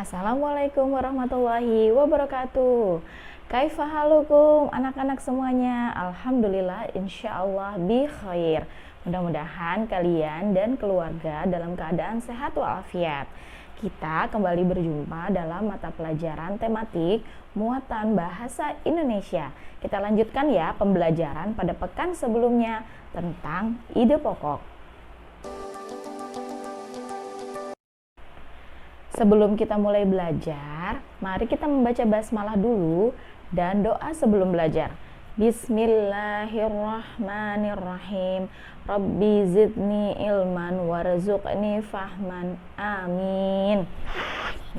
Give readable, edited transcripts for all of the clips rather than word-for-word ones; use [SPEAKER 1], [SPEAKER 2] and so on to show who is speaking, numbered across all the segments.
[SPEAKER 1] Assalamualaikum warahmatullahi wabarakatuh. Kaifa halukum anak-anak semuanya? Alhamdulillah, insya Allah bi khair. Mudah-mudahan kalian dan keluarga dalam keadaan sehat walafiat. Kita kembali berjumpa dalam mata pelajaran tematik muatan bahasa Indonesia. Kita lanjutkan ya pembelajaran pada pekan sebelumnya tentang ide pokok. Sebelum kita mulai belajar, mari kita membaca basmalah dulu dan doa sebelum belajar. Bismillahirrahmanirrahim. Rabbi zidni ilman warzuqni fahman. Amin.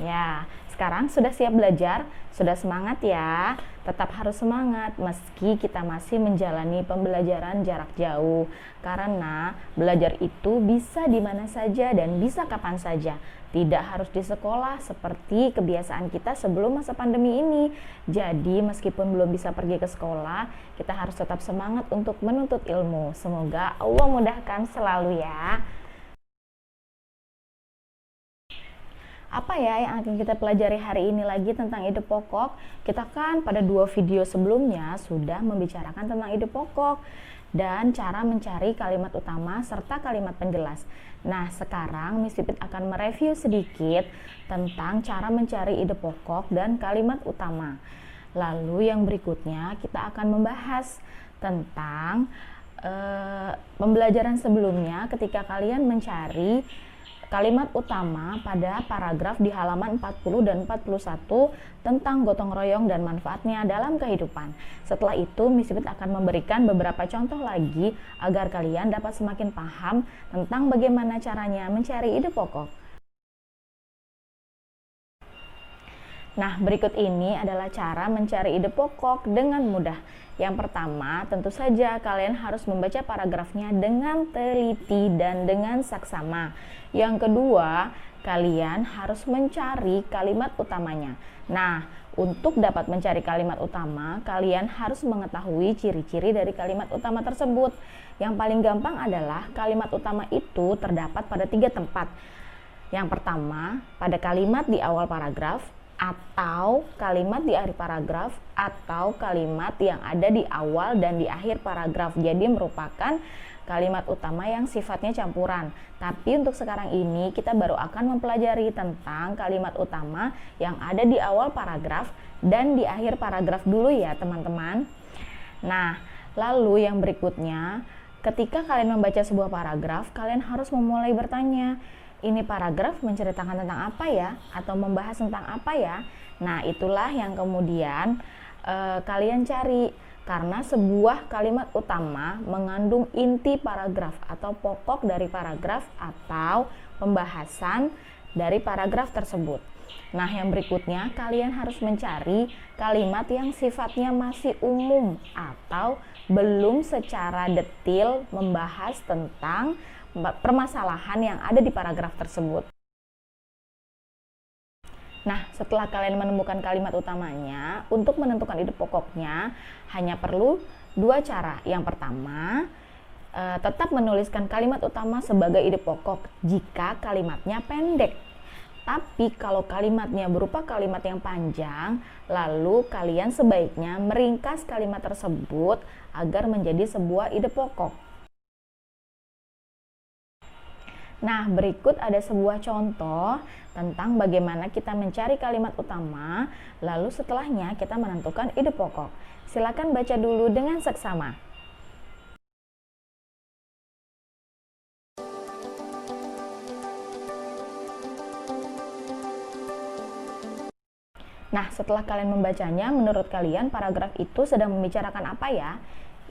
[SPEAKER 1] Ya, sekarang sudah siap belajar? Sudah semangat ya? Tetap harus semangat meski kita masih menjalani pembelajaran jarak jauh. Karena belajar itu bisa di mana saja dan bisa kapan saja. Tidak harus di sekolah seperti kebiasaan kita sebelum masa pandemi ini. Jadi meskipun belum bisa pergi ke sekolah, kita harus tetap semangat untuk menuntut ilmu. Semoga Allah mudahkan selalu ya. Apa ya yang akan kita pelajari hari ini lagi tentang ide pokok? Kita kan pada 2 video sebelumnya sudah membicarakan tentang ide pokok dan cara mencari kalimat utama serta kalimat penjelas. Nah, sekarang Miss Pipit akan mereview sedikit tentang cara mencari ide pokok dan kalimat utama. Lalu yang berikutnya kita akan membahas tentang pembelajaran sebelumnya ketika kalian mencari kalimat utama pada paragraf di halaman 40 dan 41 tentang gotong royong dan manfaatnya dalam kehidupan. Setelah itu, Miss Pipit akan memberikan beberapa contoh lagi agar kalian dapat semakin paham tentang bagaimana caranya mencari ide pokok. Nah, berikut ini adalah cara mencari ide pokok dengan mudah. Yang pertama, tentu saja kalian harus membaca paragrafnya dengan teliti dan dengan saksama. Yang kedua, kalian harus mencari kalimat utamanya. Nah, untuk dapat mencari kalimat utama, kalian harus mengetahui ciri-ciri dari kalimat utama tersebut. Yang paling gampang adalah kalimat utama itu terdapat pada 3 tempat. Yang pertama, pada kalimat di awal paragraf, atau kalimat di akhir paragraf, atau kalimat yang ada di awal dan di akhir paragraf. Jadi merupakan kalimat utama yang sifatnya campuran. Tapi untuk sekarang ini kita baru akan mempelajari tentang kalimat utama yang ada di awal paragraf dan di akhir paragraf dulu ya teman-teman. Nah, lalu yang berikutnya, ketika kalian membaca sebuah paragraf, kalian harus memulai bertanya, ini paragraf menceritakan tentang apa ya? Atau membahas tentang apa ya? Nah, itulah yang kemudian kalian cari. Karena sebuah kalimat utama mengandung inti paragraf atau pokok dari paragraf atau pembahasan dari paragraf tersebut. Nah, yang berikutnya kalian harus mencari kalimat yang sifatnya masih umum atau belum secara detail membahas tentang permasalahan yang ada di paragraf tersebut. Nah, setelah kalian menemukan kalimat utamanya, untuk menentukan ide pokoknya hanya perlu 2 cara. Yang pertama, tetap menuliskan kalimat utama sebagai ide pokok jika kalimatnya pendek. Tapi kalau kalimatnya berupa kalimat yang panjang, lalu kalian sebaiknya meringkas kalimat tersebut agar menjadi sebuah ide pokok. Nah, berikut ada sebuah contoh tentang bagaimana kita mencari kalimat utama, lalu setelahnya kita menentukan ide pokok. Silakan baca dulu dengan seksama. Nah, setelah kalian membacanya, menurut kalian paragraf itu sedang membicarakan apa ya?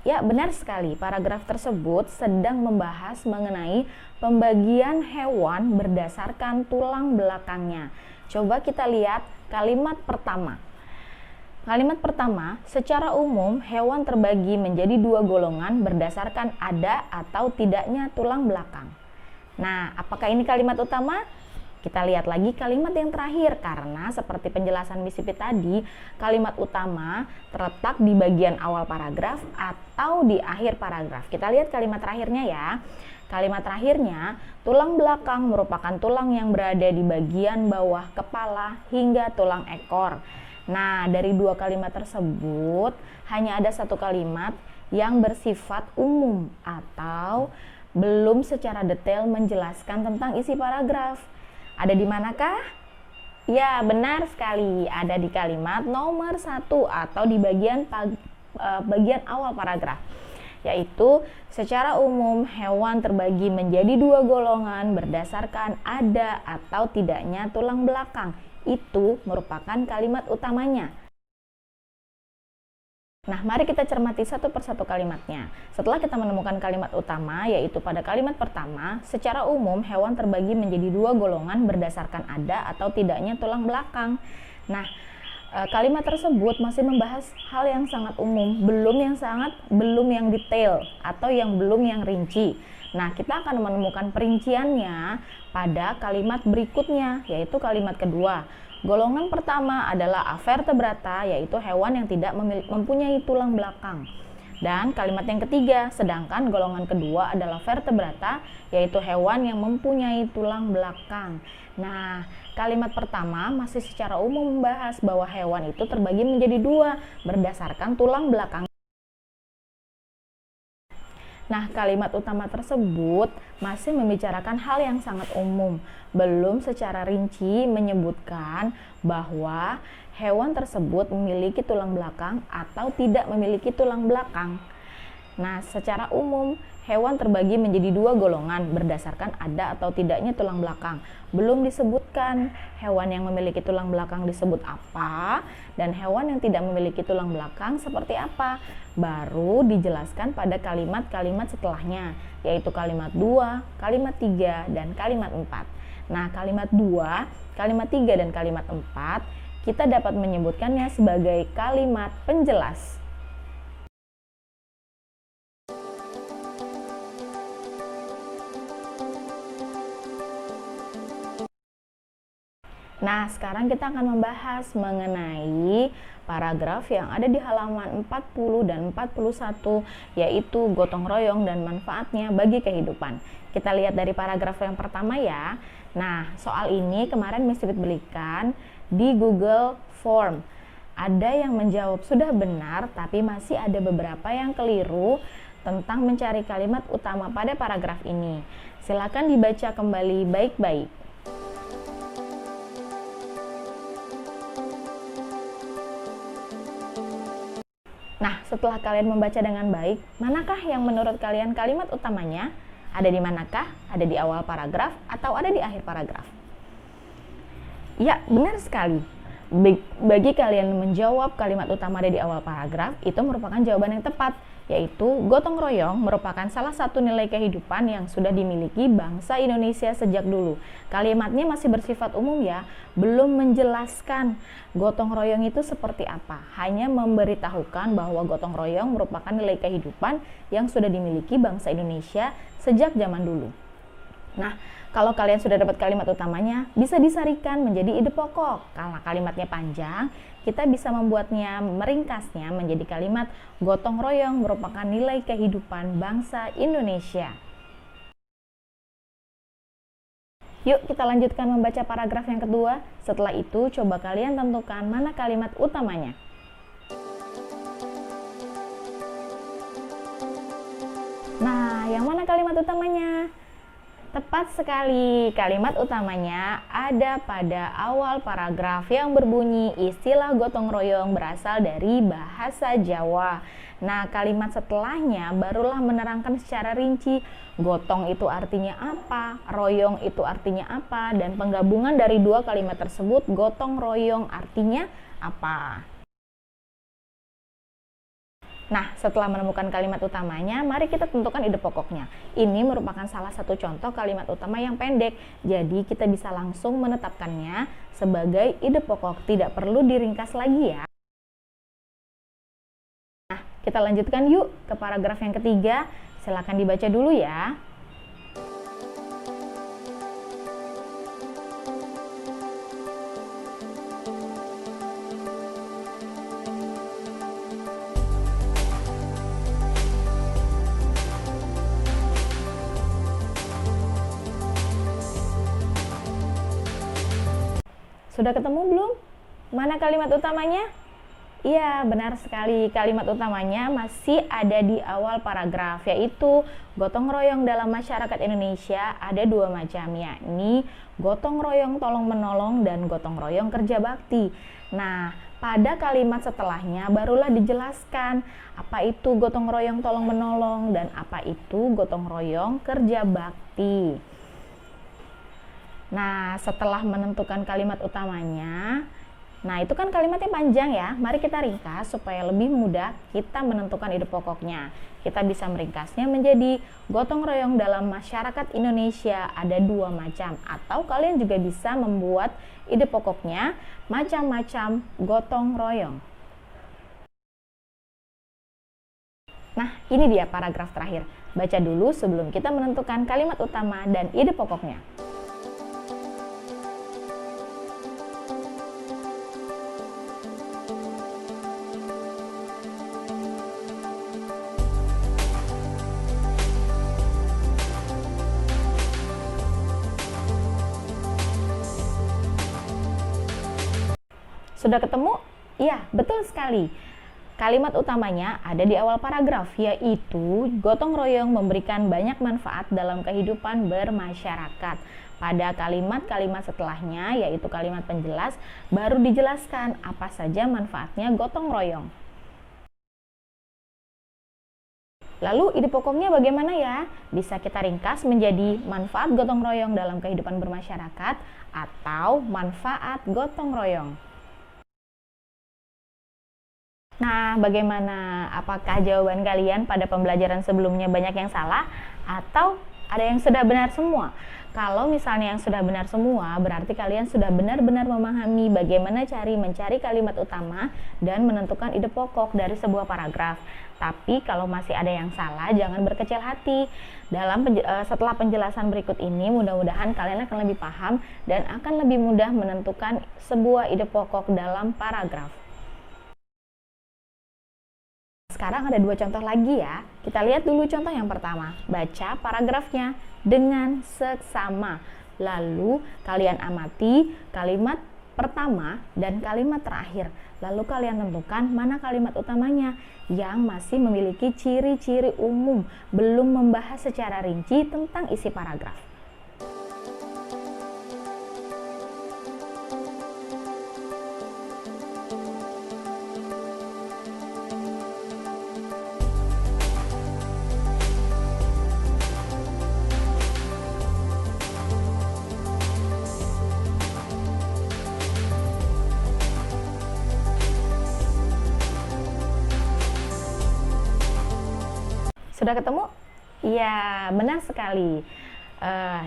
[SPEAKER 1] Ya, benar sekali. Paragraf tersebut sedang membahas mengenai pembagian hewan berdasarkan tulang belakangnya. Coba kita lihat kalimat pertama. Kalimat pertama, secara umum hewan terbagi menjadi 2 golongan berdasarkan ada atau tidaknya tulang belakang. Nah, apakah ini kalimat utama? Kita lihat lagi kalimat yang terakhir, karena seperti penjelasan Miss Pipit tadi, kalimat utama terletak di bagian awal paragraf atau di akhir paragraf. Kita lihat kalimat terakhirnya ya. Kalimat terakhirnya, tulang belakang merupakan tulang yang berada di bagian bawah kepala hingga tulang ekor. Nah, dari dua kalimat tersebut, hanya ada satu kalimat yang bersifat umum atau belum secara detail menjelaskan tentang isi paragraf. Ada di manakah? Ya, benar sekali. Ada di kalimat nomor 1 atau di bagian awal paragraf. Yaitu, secara umum hewan terbagi menjadi dua golongan berdasarkan ada atau tidaknya tulang belakang. Itu merupakan kalimat utamanya. Nah, mari kita cermati satu persatu kalimatnya. Setelah kita menemukan kalimat utama, yaitu pada kalimat pertama, secara umum hewan terbagi menjadi dua golongan berdasarkan ada atau tidaknya tulang belakang. Nah, kalimat tersebut masih membahas hal yang sangat umum, belum yang detail atau belum yang rinci. Nah, kita akan menemukan perinciannya pada kalimat berikutnya, yaitu kalimat kedua. Golongan pertama adalah avertebrata, yaitu hewan yang tidak mempunyai tulang belakang. Dan kalimat yang ketiga, sedangkan golongan kedua adalah vertebrata, yaitu hewan yang mempunyai tulang belakang. Nah, kalimat pertama masih secara umum membahas bahwa hewan itu terbagi menjadi dua berdasarkan tulang belakang. Nah, kalimat utama tersebut masih membicarakan hal yang sangat umum, belum secara rinci menyebutkan bahwa hewan tersebut memiliki tulang belakang atau tidak memiliki tulang belakang. Nah, secara umum, hewan terbagi menjadi dua golongan berdasarkan ada atau tidaknya tulang belakang. Belum disebutkan hewan yang memiliki tulang belakang disebut apa, dan hewan yang tidak memiliki tulang belakang seperti apa. Baru dijelaskan pada kalimat-kalimat setelahnya, yaitu kalimat 2, kalimat 3, dan kalimat 4. Nah, kalimat 2, kalimat 3, dan kalimat 4 kita dapat menyebutkannya sebagai kalimat penjelas. Nah, sekarang kita akan membahas mengenai paragraf yang ada di halaman 40 dan 41, yaitu gotong royong dan manfaatnya bagi kehidupan. Kita lihat dari paragraf yang pertama ya. Nah, soal ini kemarin Miss Pipit belikan di Google Form. Ada yang menjawab sudah benar, tapi masih ada beberapa yang keliru tentang mencari kalimat utama pada paragraf ini. Silakan dibaca kembali baik-baik. Nah, setelah kalian membaca dengan baik, manakah yang menurut kalian kalimat utamanya? Ada di manakah? Ada di awal paragraf atau ada di akhir paragraf? Ya, benar sekali. Bagi kalian menjawab kalimat utama ada di awal paragraf, itu merupakan jawaban yang tepat, yaitu gotong royong merupakan salah satu nilai kehidupan yang sudah dimiliki bangsa Indonesia sejak dulu. Kalimatnya masih bersifat umum ya, belum menjelaskan gotong royong itu seperti apa, hanya memberitahukan bahwa gotong royong merupakan nilai kehidupan yang sudah dimiliki bangsa Indonesia sejak zaman dulu. Nah, kalau kalian sudah dapat kalimat utamanya, bisa disarikan menjadi ide pokok. Karena kalimatnya panjang, kita bisa membuatnya, meringkasnya menjadi kalimat gotong royong merupakan nilai kehidupan bangsa Indonesia. Yuk kita lanjutkan membaca paragraf yang kedua. Setelah itu, coba kalian tentukan mana kalimat utamanya. Nah, yang mana kalimat utamanya? Tepat sekali, kalimat utamanya ada pada awal paragraf yang berbunyi istilah gotong royong berasal dari bahasa Jawa. Nah, kalimat setelahnya barulah menerangkan secara rinci gotong itu artinya apa, royong itu artinya apa, dan penggabungan dari dua kalimat tersebut gotong royong artinya apa. Nah, setelah menemukan kalimat utamanya, mari kita tentukan ide pokoknya. Ini merupakan salah satu contoh kalimat utama yang pendek, jadi kita bisa langsung menetapkannya sebagai ide pokok, tidak perlu diringkas lagi ya. Nah, kita lanjutkan yuk ke paragraf yang ketiga, silakan dibaca dulu ya. Sudah ketemu belum? Mana kalimat utamanya? Iya, benar sekali. Kalimat utamanya masih ada di awal paragraf, yaitu gotong royong dalam masyarakat Indonesia ada dua macam, yakni gotong royong tolong menolong dan gotong royong kerja bakti. Nah, pada kalimat setelahnya barulah dijelaskan apa itu gotong royong tolong menolong dan apa itu gotong royong kerja bakti. Nah, setelah menentukan kalimat utamanya, nah, itu kan kalimatnya panjang ya. Mari kita ringkas supaya lebih mudah kita menentukan ide pokoknya. Kita bisa meringkasnya menjadi gotong royong dalam masyarakat Indonesia ada dua macam. Atau kalian juga bisa membuat ide pokoknya macam-macam gotong royong. Nah, ini dia paragraf terakhir. Baca dulu sebelum kita menentukan kalimat utama dan ide pokoknya. Sudah ketemu? Iya, betul sekali. Kalimat utamanya ada di awal paragraf, yaitu gotong royong memberikan banyak manfaat dalam kehidupan bermasyarakat. Pada kalimat-kalimat setelahnya, yaitu kalimat penjelas, baru dijelaskan apa saja manfaatnya gotong royong. Lalu ide pokoknya bagaimana ya? Bisa kita ringkas menjadi manfaat gotong royong dalam kehidupan bermasyarakat atau manfaat gotong royong. Nah, bagaimana? Apakah jawaban kalian pada pembelajaran sebelumnya banyak yang salah atau ada yang sudah benar semua? Kalau misalnya yang sudah benar semua, berarti kalian sudah benar-benar memahami bagaimana mencari kalimat utama dan menentukan ide pokok dari sebuah paragraf. Tapi kalau masih ada yang salah, jangan berkecil hati. Setelah penjelasan berikut ini, mudah-mudahan kalian akan lebih paham dan akan lebih mudah menentukan sebuah ide pokok dalam paragraf. Sekarang ada dua contoh lagi ya. Kita lihat dulu contoh yang pertama. Baca paragrafnya dengan seksama. Lalu kalian amati kalimat pertama dan kalimat terakhir. Lalu kalian tentukan mana kalimat utamanya yang masih memiliki ciri-ciri umum, belum membahas secara rinci tentang isi paragraf. Sudah ketemu? Ya, benar sekali.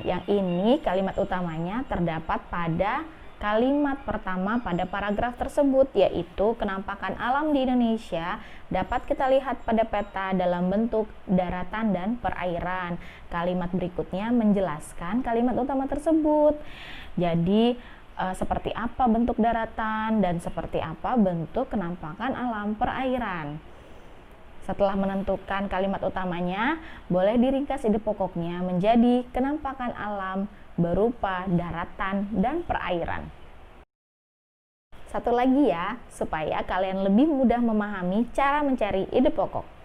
[SPEAKER 1] Yang ini kalimat utamanya terdapat pada kalimat pertama pada paragraf tersebut, yaitu kenampakan alam di Indonesia dapat kita lihat pada peta dalam bentuk daratan dan perairan. Kalimat berikutnya menjelaskan kalimat utama tersebut. Jadi, seperti apa bentuk daratan dan seperti apa bentuk kenampakan alam perairan. Setelah menentukan kalimat utamanya, boleh diringkas ide pokoknya menjadi kenampakan alam berupa daratan dan perairan. Satu lagi ya, supaya kalian lebih mudah memahami cara mencari ide pokok.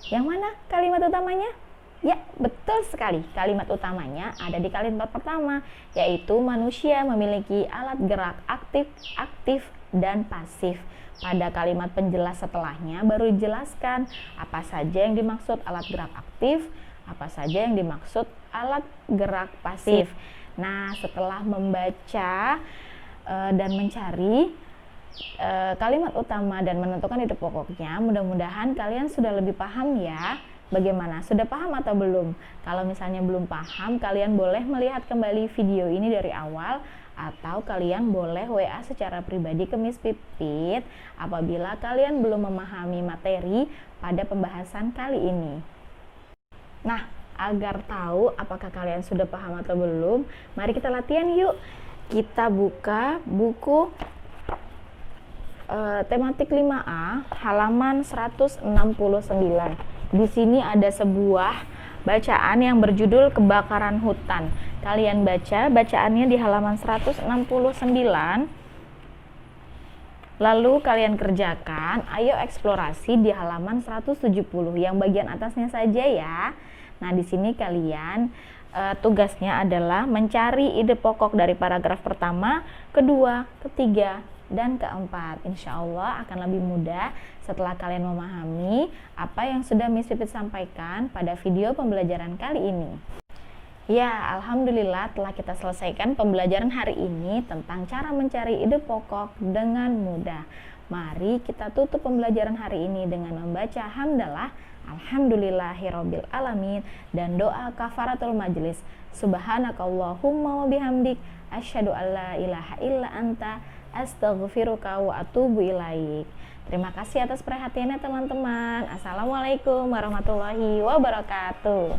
[SPEAKER 1] Yang mana kalimat utamanya? Ya, betul sekali. Kalimat utamanya ada di kalimat pertama, yaitu manusia memiliki alat gerak aktif dan pasif. Pada kalimat penjelas setelahnya baru dijelaskan apa saja yang dimaksud alat gerak aktif, apa saja yang dimaksud alat gerak pasif. Nah, setelah membaca dan mencari kalimat utama dan menentukan ide pokoknya, mudah-mudahan kalian sudah lebih paham ya. Bagaimana? Sudah paham atau belum? Kalau misalnya belum paham, kalian boleh melihat kembali video ini dari awal, atau kalian boleh WA secara pribadi ke Miss Pipit apabila kalian belum memahami materi pada pembahasan kali ini. Nah, Agar tahu apakah kalian sudah paham atau belum, mari kita latihan yuk. Kita buka buku tematik 5A halaman 169. Di sini ada sebuah bacaan yang berjudul kebakaran hutan. Kalian baca bacaannya di halaman 169. Lalu kalian kerjakan, ayo eksplorasi di halaman 170 yang bagian atasnya saja ya. Nah, di sini kalian tugasnya adalah mencari ide pokok dari paragraf pertama, kedua, ketiga, dan keempat. Insya Allah akan lebih mudah setelah kalian memahami apa yang sudah Miss Pipit sampaikan pada video pembelajaran kali ini. Ya, alhamdulillah telah kita selesaikan pembelajaran hari ini tentang cara mencari ide pokok dengan mudah. Mari kita tutup pembelajaran hari ini dengan membaca hamdalah, alhamdulillahirabbil alamin, dan doa kafaratul majlis. Subhanakallahumma wa bihamdik, asyhadu alla ilaha illa anta, astaghfiruka wa atubu ilaik. Terima kasih atas perhatiannya teman-teman. Assalamualaikum warahmatullahi wabarakatuh.